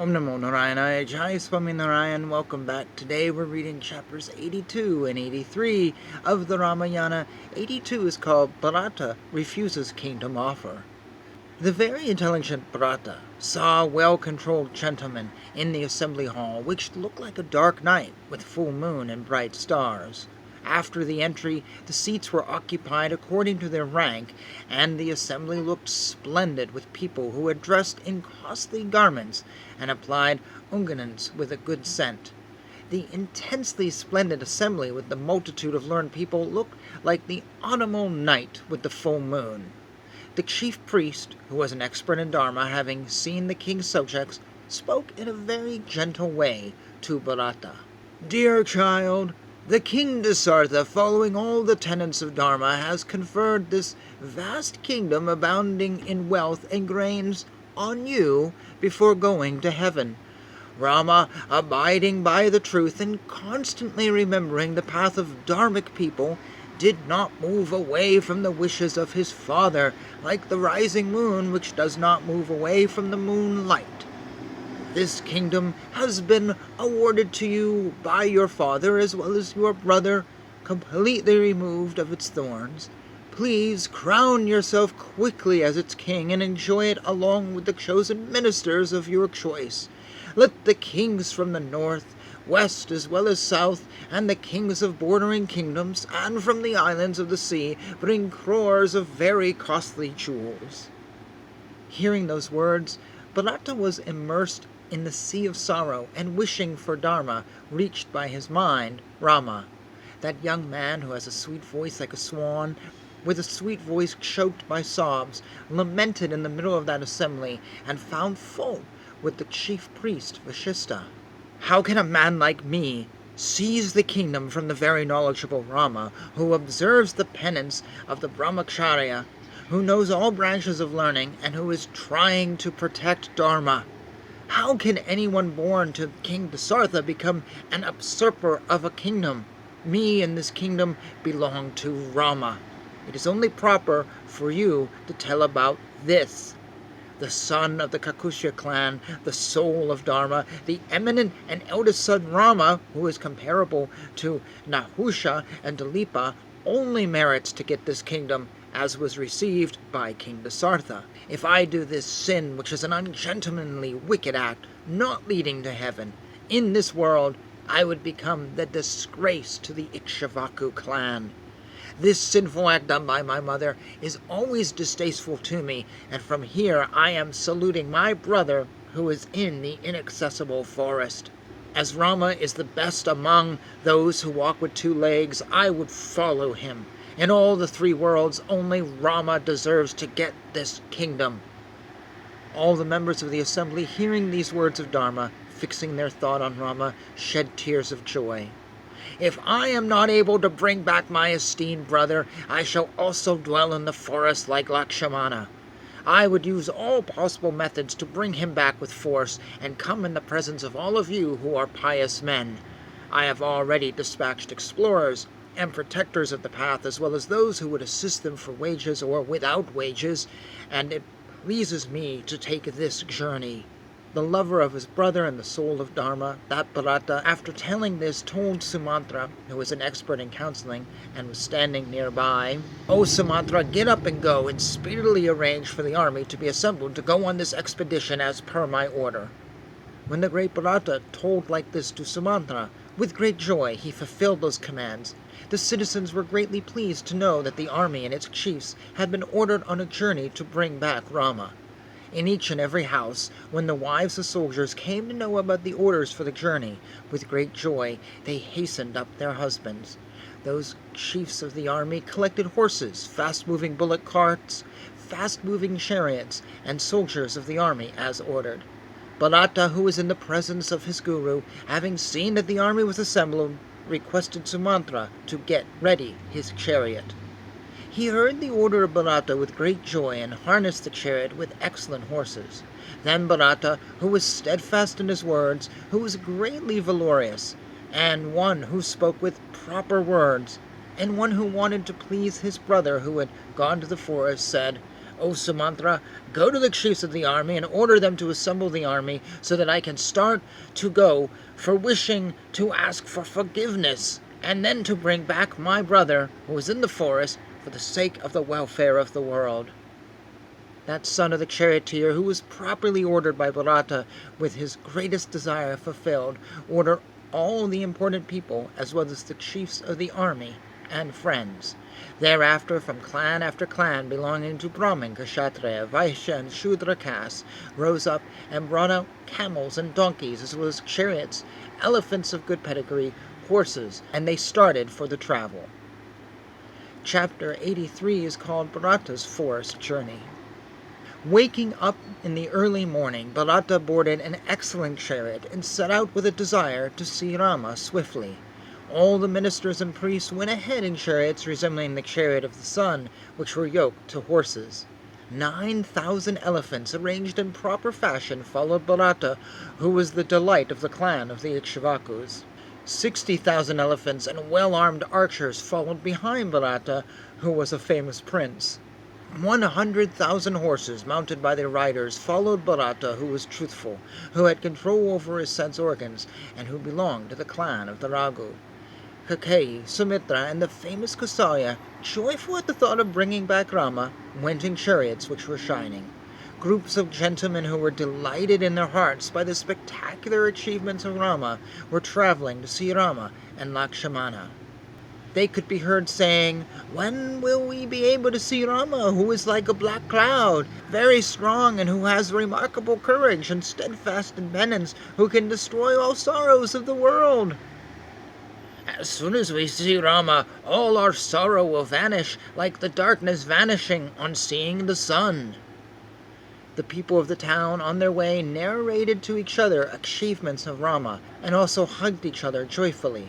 Om Namo Narayana, Jai Swami Narayan, welcome back. Today we're reading chapters 82 and 83 of the Ramayana. 82 is called Bharatha Refuses Kingdom Offer. The very intelligent Bharatha saw a well-controlled gentleman in the assembly hall, which looked like a dark night with full moon and bright stars. After the entry, the seats were occupied according to their rank, and the assembly looked splendid with people who were dressed in costly garments and applied unguents with a good scent. The intensely splendid assembly with the multitude of learned people looked like the autumnal night with the full moon. The chief priest, who was an expert in Dharma, having seen the king's subjects, spoke in a very gentle way to Bharata. "Dear child, the King Dasartha, following all the tenets of Dharma, has conferred this vast kingdom abounding in wealth and grains on you before going to heaven. Rama, abiding by the truth and constantly remembering the path of dharmic people, did not move away from the wishes of his father, like the rising moon which does not move away from the moonlight. This kingdom has been awarded to you by your father as well as your brother, completely removed of its thorns. Please crown yourself quickly as its king and enjoy it along with the chosen ministers of your choice. Let the kings from the north, west as well as south, and the kings of bordering kingdoms, and from the islands of the sea, bring crores of very costly jewels." Hearing those words, Bharata was immersed in the sea of sorrow, and wishing for Dharma reached by his mind Rama, that young man who has a sweet voice like a swan, with a sweet voice choked by sobs, lamented in the middle of that assembly, and found fault with the chief priest Vashishta. "How can a man like me seize the kingdom from the very knowledgeable Rama, who observes the penance of the Brahmacharya, who knows all branches of learning, and who is trying to protect Dharma? How can anyone born to King Dasartha become an usurper of a kingdom? Me and this kingdom belong to Rama. It is only proper for you to tell about this. The son of the Kakusya clan, the soul of Dharma, the eminent and eldest son Rama, who is comparable to Nahusha and Dilipa, only merits to get this kingdom as was received by King Dasartha. If I do this sin, which is an ungentlemanly, wicked act, not leading to heaven, in this world I would become the disgrace to the Ikshvaku clan. This sinful act done by my mother is always distasteful to me, and from here I am saluting my brother who is in the inaccessible forest. As Rama is the best among those who walk with two legs, I would follow him. In all the three worlds, only Rama deserves to get this kingdom." All the members of the assembly, hearing these words of Dharma, fixing their thought on Rama, shed tears of joy. "If I am not able to bring back my esteemed brother, I shall also dwell in the forest like Lakshmana. I would use all possible methods to bring him back with force, and come in the presence of all of you who are pious men. I have already dispatched explorers and protectors of the path, as well as those who would assist them for wages or without wages, and it pleases me to take this journey." The lover of his brother and the soul of Dharma, that Bharata, after telling this, told Sumantra, who was an expert in counseling and was standing nearby, "O Sumantra, get up and go, and speedily arrange for the army to be assembled to go on this expedition as per my order." When the great Bharata told like this to Sumantra, with great joy he fulfilled those commands. The citizens were greatly pleased to know that the army and its chiefs had been ordered on a journey to bring back Rama. In each and every house, when the wives of soldiers came to know about the orders for the journey, with great joy they hastened up their husbands. Those chiefs of the army collected horses, fast-moving bullock carts, fast-moving chariots, and soldiers of the army as ordered. Bharata, who was in the presence of his guru, having seen that the army was assembled, requested Sumantra to get ready his chariot. He heard the order of Bharata with great joy, and harnessed the chariot with excellent horses. Then Bharata, who was steadfast in his words, who was greatly valorous, and one who spoke with proper words, and one who wanted to please his brother who had gone to the forest, said, O Sumantra, go to the chiefs of the army and order them to assemble the army so that I can start to go for wishing to ask for forgiveness and then to bring back my brother who is in the forest for the sake of the welfare of the world. That son of the charioteer, who was properly ordered by Bharatha with his greatest desire fulfilled, ordered all the important people, as well as the chiefs of the army and friends. Thereafter, from clan after clan belonging to Brahmin, Kshatriya, Vaishya, and Shudra castes, rose up and brought out camels and donkeys, as well as chariots, elephants of good pedigree, horses, and they started for the travel. Chapter 83 is called Bharata's Forest Journey. Waking up in the early morning, Bharata boarded an excellent chariot and set out with a desire to see Rama swiftly. All the ministers and priests went ahead in chariots resembling the chariot of the sun, which were yoked to horses. 9,000 elephants arranged in proper fashion followed Bharata, who was the delight of the clan of the Ikshvakus. 60,000 elephants and well-armed archers followed behind Bharata, who was a famous prince. 100,000 horses, mounted by their riders, followed Bharata, who was truthful, who had control over his sense organs, and who belonged to the clan of the Raghu. Kaikeyi, Sumitra, and the famous Kausalya, joyful at the thought of bringing back Rama, went in chariots which were shining. Groups of gentlemen who were delighted in their hearts by the spectacular achievements of Rama were traveling to see Rama and Lakshmana. They could be heard saying, "When will we be able to see Rama, who is like a black cloud, very strong, and who has remarkable courage and steadfast in penance, who can destroy all sorrows of the world?" "As soon as we see Rama, all our sorrow will vanish, like the darkness vanishing on seeing the sun." The people of the town on their way narrated to each other achievements of Rama, and also hugged each other joyfully.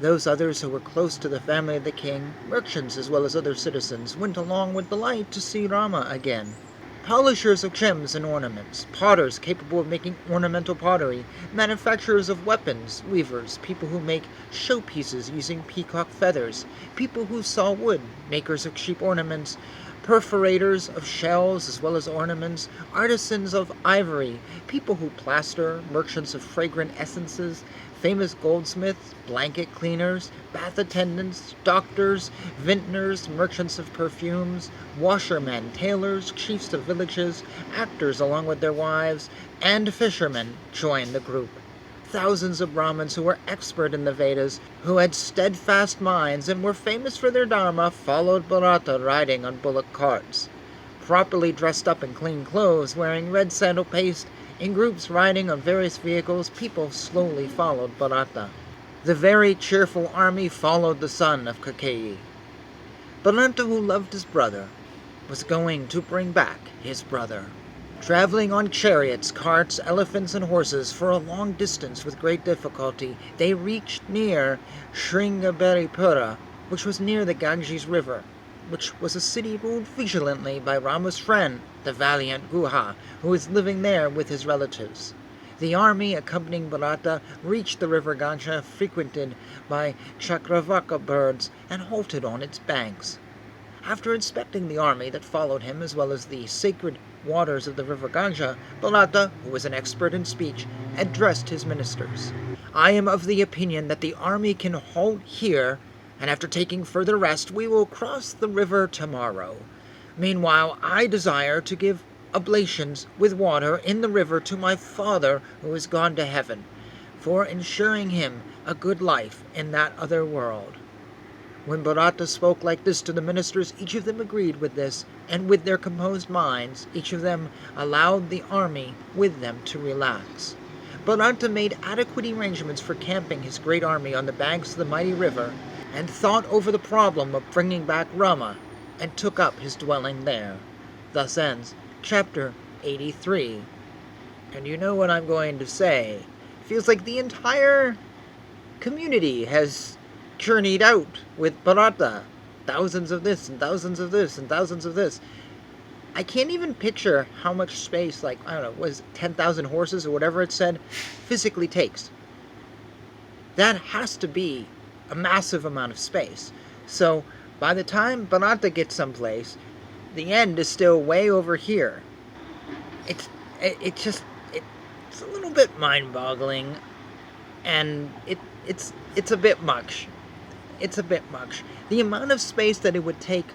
Those others who were close to the family of the king, merchants as well as other citizens, went along with delight to see Rama again. Polishers of gems and ornaments, potters capable of making ornamental pottery, manufacturers of weapons, weavers, people who make showpieces using peacock feathers, people who saw wood, makers of cheap ornaments, perforators of shells as well as ornaments, artisans of ivory, people who plaster, merchants of fragrant essences, famous goldsmiths, blanket cleaners, bath attendants, doctors, vintners, merchants of perfumes, washermen, tailors, chiefs of villages, actors along with their wives, and fishermen joined the group. Thousands of Brahmins who were expert in the Vedas, who had steadfast minds and were famous for their dharma, followed Bharata riding on bullock carts. Properly dressed up in clean clothes, wearing red sandal paste, in groups riding on various vehicles, people slowly followed Bharata. The very cheerful army followed the son of Kaikeyi. Bharata, who loved his brother, was going to bring back his brother. Traveling on chariots, carts, elephants, and horses for a long distance with great difficulty, they reached near Shringaberipura, which was near the Ganges River, which was a city ruled vigilantly by Rama's friend, the valiant Guha, who was living there with his relatives. The army, accompanying Bharata, reached the river Ganga, frequented by Chakravaka birds, and halted on its banks. After inspecting the army that followed him, as well as the sacred waters of the river Ganga, Bharata, who was an expert in speech, addressed his ministers. "I am of the opinion that the army can halt here, and after taking further rest, we will cross the river tomorrow. Meanwhile, I desire to give oblations with water in the river to my father who is gone to heaven, for ensuring him a good life in that other world." When Bharata spoke like this to the ministers, each of them agreed with this, and with their composed minds, each of them allowed the army with them to relax. Bharata made adequate arrangements for camping his great army on the banks of the mighty river, and thought over the problem of bringing back Rama, and took up his dwelling there. Thus ends chapter 83. And you know what I'm going to say. It feels like the entire community has journeyed out with Bharata. Thousands of this, and thousands of this, and thousands of this. I can't even picture how much space, like, I don't know, was 10,000 horses or whatever it said, physically takes. That has to be a massive amount of space. So, by the time Bharata gets someplace, the end is still way over here. It's a little bit mind-boggling, and it's a bit much. It's a bit much. The amount of space that it would take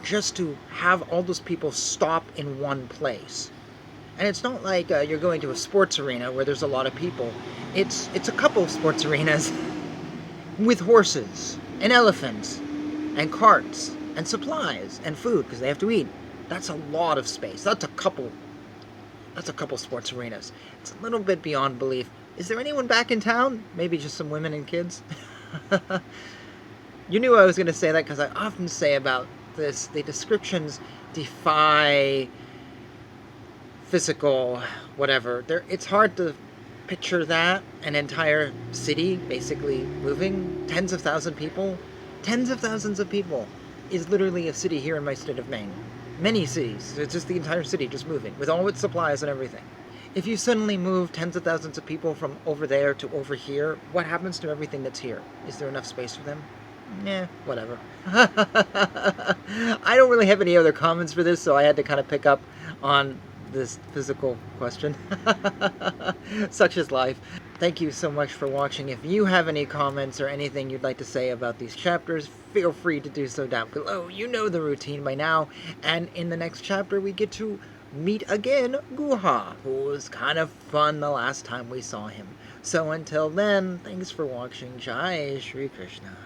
just to have all those people stop in one place. And it's not like you're going to a sports arena where there's a lot of people. It's a couple of sports arenas with horses and elephants and carts and supplies and food because they have to eat. That's a lot of space. That's a couple sports arenas. It's a little bit beyond belief. Is there anyone back in town? Maybe just some women and kids? You knew I was going to say that because I often say about this, the descriptions defy physical whatever. It's hard to picture that, an entire city basically moving, tens of thousands of people is literally a city here in my state of Maine. Many cities, it's just the entire city just moving with all its supplies and everything. If you suddenly move tens of thousands of people from over there to over here, what happens to everything that's here? Is there enough space for them? Whatever. I don't really have any other comments for this, so I had to kind of pick up on this physical question. Such is life. Thank you so much for watching. If you have any comments or anything you'd like to say about these chapters, feel free to do so down below. You know the routine by now. And in the next chapter, we get to meet again Guha, who was kind of fun the last time we saw him. So until then, thanks for watching. Jai Shri Krishna.